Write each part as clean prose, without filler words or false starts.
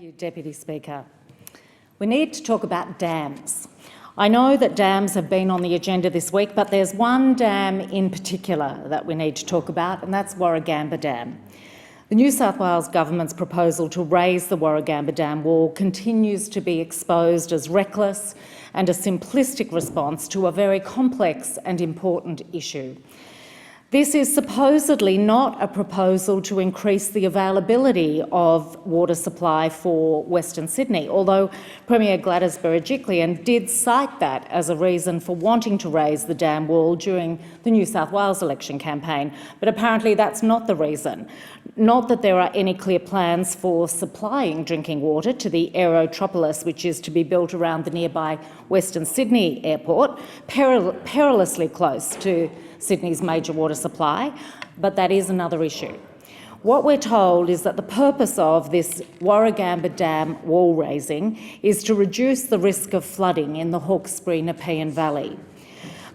you, Deputy Speaker. We need to talk about dams. I know that dams have been on the agenda this week, but there's one dam in particular that we need to talk about, and that's Warragamba Dam. The New South Wales Government's proposal to raise the Warragamba Dam wall continues to be exposed as reckless and a simplistic response to a very complex and important issue. This is supposedly not a proposal to increase the availability of water supply for Western Sydney, although Premier Gladys Berejiklian did cite that as a reason for wanting to raise the dam wall during the New South Wales election campaign. But apparently that's not the reason. Not that there are any clear plans for supplying drinking water to the aerotropolis, which is to be built around the nearby Western Sydney airport, perilously close to Sydney's major water supply, but that is another issue. What we're told is that the purpose of this Warragamba Dam wall raising is to reduce the risk of flooding in the Hawkesbury-Nepean Valley.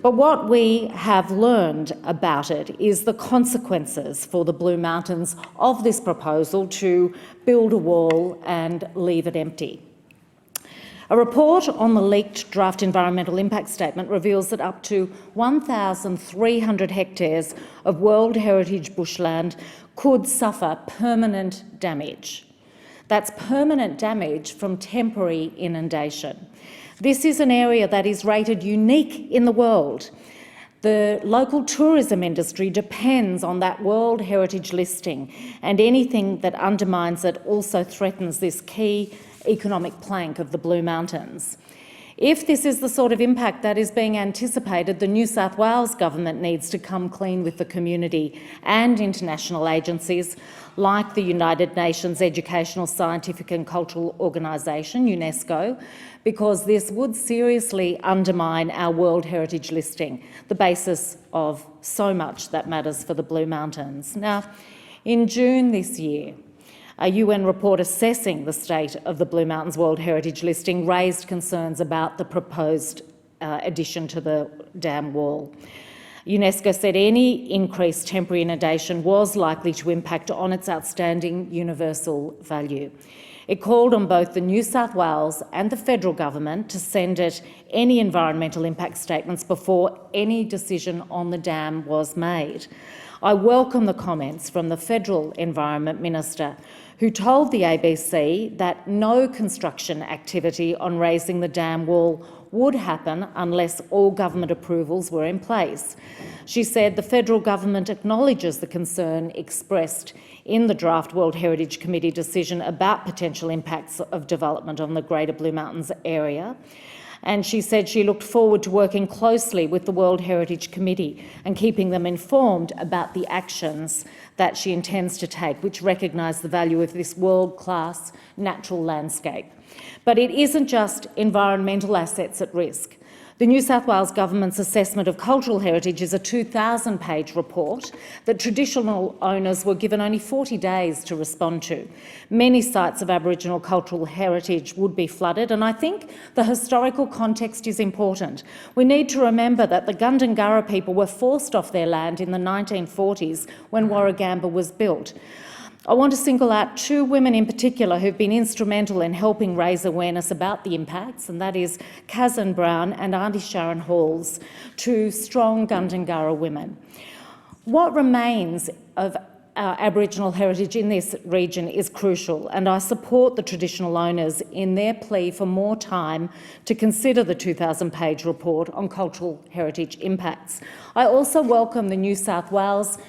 But what we have learned about it is the consequences for the Blue Mountains of this proposal to build a wall and leave it empty. A report on the leaked draft environmental impact statement reveals that up to 1,300 hectares of World Heritage bushland could suffer permanent damage. That's permanent damage from temporary inundation. This is an area that is rated unique in the world. The local tourism industry depends on that World Heritage listing, and anything that undermines it also threatens this key economic plank of the Blue Mountains. If this is the sort of impact that is being anticipated, the New South Wales Government needs to come clean with the community and international agencies like the United Nations Educational, Scientific and Cultural Organisation, UNESCO, because this would seriously undermine our World Heritage listing, the basis of so much that matters for the Blue Mountains. Now, in June this year, a UN report assessing the state of the Blue Mountains World Heritage listing raised concerns about the proposed addition to the dam wall. UNESCO said any increased temporary inundation was likely to impact on its outstanding universal value. It called on both the New South Wales and the federal government to send it any environmental impact statements before any decision on the dam was made. I welcome the comments from the Federal Environment Minister, who told the ABC that no construction activity on raising the dam wall would happen unless all government approvals were in place. She said the federal government acknowledges the concern expressed in the draft World Heritage Committee decision about potential impacts of development on the Greater Blue Mountains area. And she said she looked forward to working closely with the World Heritage Committee and keeping them informed about the actions that she intends to take, which recognise the value of this world-class natural landscape. But it isn't just environmental assets at risk. The New South Wales Government's assessment of cultural heritage is a 2,000-page report that traditional owners were given only 40 days to respond to. Many sites of Aboriginal cultural heritage would be flooded, and I think the historical context is important. We need to remember that the Gundungurra people were forced off their land in the 1940s when Warragamba was built. I want to single out two women in particular who've been instrumental in helping raise awareness about the impacts, and that is Kazan Brown and Auntie Sharon Halls, two strong Gundungurra women. What remains of our Aboriginal heritage in this region is crucial, and I support the traditional owners in their plea for more time to consider the 2,000-page report on cultural heritage impacts. I also welcome the New South Wales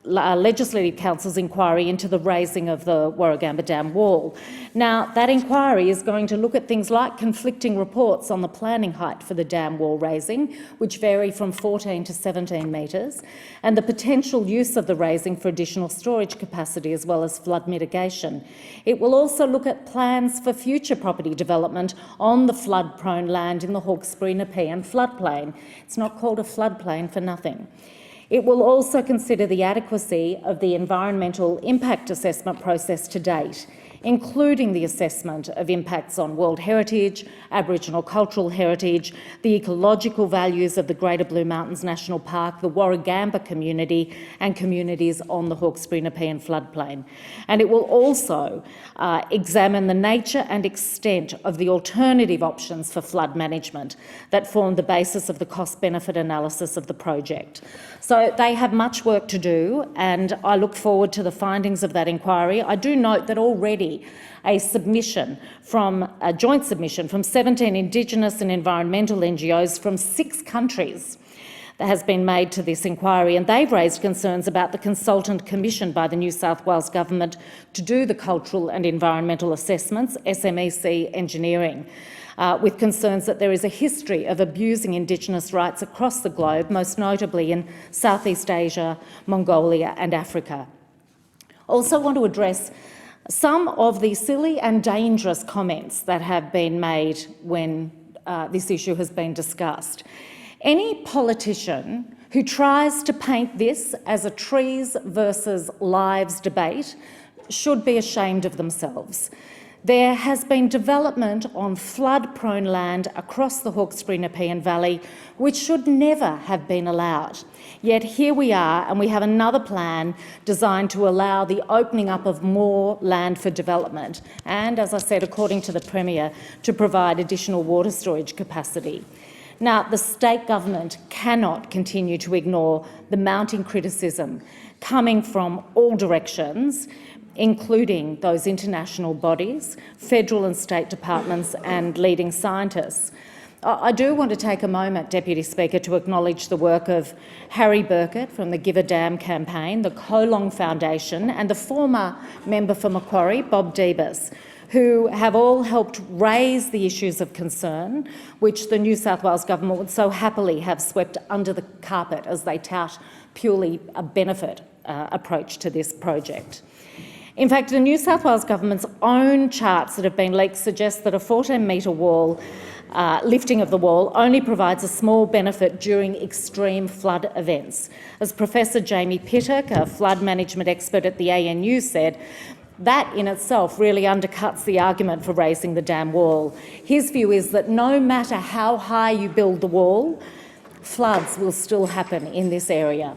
Legislative Council's inquiry into the raising of the Warragamba Dam wall. Now, that inquiry is going to look at things like conflicting reports on the planning height for the dam wall raising, which vary from 14 to 17 metres, and the potential use of the raising for additional storage capacity as well as flood mitigation. It will also look at plans for future property development on the flood-prone land in the Hawkesbury-Nepean floodplain. It's not called a floodplain for nothing. It will also consider the adequacy of the environmental impact assessment process to date, including the assessment of impacts on World Heritage, Aboriginal cultural heritage, the ecological values of the Greater Blue Mountains National Park, the Warragamba community and communities on the Hawkesbury Nepean floodplain. And it will also examine the nature and extent of the alternative options for flood management that form the basis of the cost-benefit analysis of the project. So they have much work to do, and I look forward to the findings of that inquiry. I do note that already a joint submission from 17 Indigenous and environmental NGOs from 6 countries that has been made to this inquiry, and they've raised concerns about the consultant commissioned by the New South Wales Government to do the cultural and environmental assessments, SMEC engineering, with concerns that there is a history of abusing Indigenous rights across the globe, most notably in Southeast Asia, Mongolia and Africa. Also want to address some of the silly and dangerous comments that have been made when this issue has been discussed. Any politician who tries to paint this as a trees versus lives debate should be ashamed of themselves. There has been development on flood-prone land across the Hawkesbury Nepean Valley, which should never have been allowed. Yet here we are, and we have another plan designed to allow the opening up of more land for development and, as I said, according to the Premier, to provide additional water storage capacity. Now, the state government cannot continue to ignore the mounting criticism coming from all directions, including those international bodies, federal and state departments and leading scientists. I do want to take a moment, Deputy Speaker, to acknowledge the work of Harry Burkett from the Give a Dam campaign, the Colong Foundation and the former member for Macquarie, Bob Debus, who have all helped raise the issues of concern, which the New South Wales Government would so happily have swept under the carpet as they tout purely a benefit approach to this project. In fact, the New South Wales Government's own charts that have been leaked suggest that a 14-metre wall, lifting of the wall, only provides a small benefit during extreme flood events. As Professor Jamie Pittock, a flood management expert at the ANU, said, that in itself really undercuts the argument for raising the dam wall. His view is that no matter how high you build the wall, floods will still happen in this area.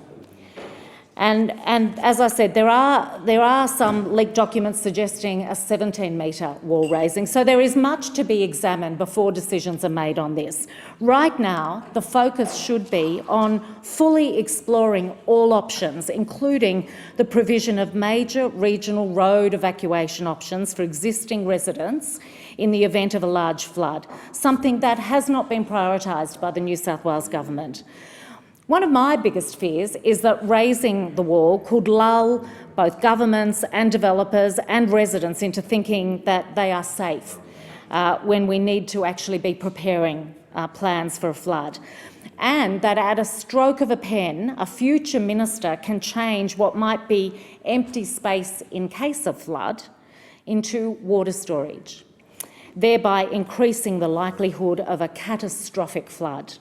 And as I said, there are some leaked documents suggesting a 17-metre wall raising, so there is much to be examined before decisions are made on this. Right now, the focus should be on fully exploring all options, including the provision of major regional road evacuation options for existing residents in the event of a large flood, something that has not been prioritised by the New South Wales Government. One of my biggest fears is that raising the wall could lull both governments and developers and residents into thinking that they are safe when we need to actually be preparing plans for a flood, and that at a stroke of a pen, a future minister can change what might be empty space in case of flood into water storage, thereby increasing the likelihood of a catastrophic flood.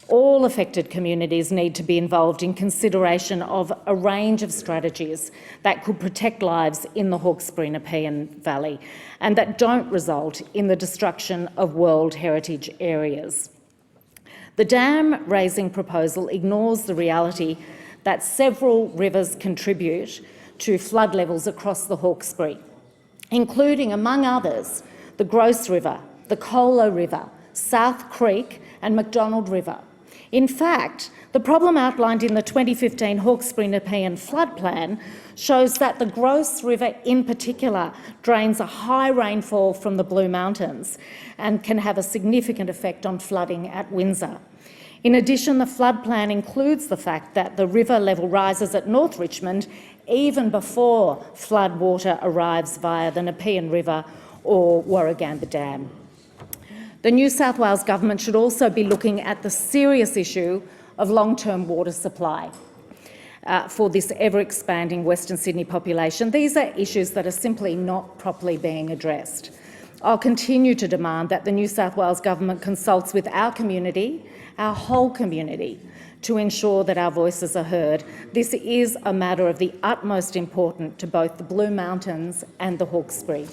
All affected communities need to be involved in consideration of a range of strategies that could protect lives in the Hawkesbury Nepean Valley and that don't result in the destruction of World Heritage areas. The dam raising proposal ignores the reality that several rivers contribute to flood levels across the Hawkesbury, including, among others, the Gross River, the Colo River, South Creek and McDonald River. In fact, the problem outlined in the 2015 Hawkesbury Nepean Flood Plan shows that the Gross River in particular drains a high rainfall from the Blue Mountains and can have a significant effect on flooding at Windsor. In addition, the flood plan includes the fact that the river level rises at North Richmond even before flood water arrives via the Nepean River or Warragamba Dam. The New South Wales Government should also be looking at the serious issue of long-term water supply for this ever-expanding Western Sydney population. These are issues that are simply not properly being addressed. I'll continue to demand that the New South Wales Government consults with our community, our whole community, to ensure that our voices are heard. This is a matter of the utmost importance to both the Blue Mountains and the Hawkesbury.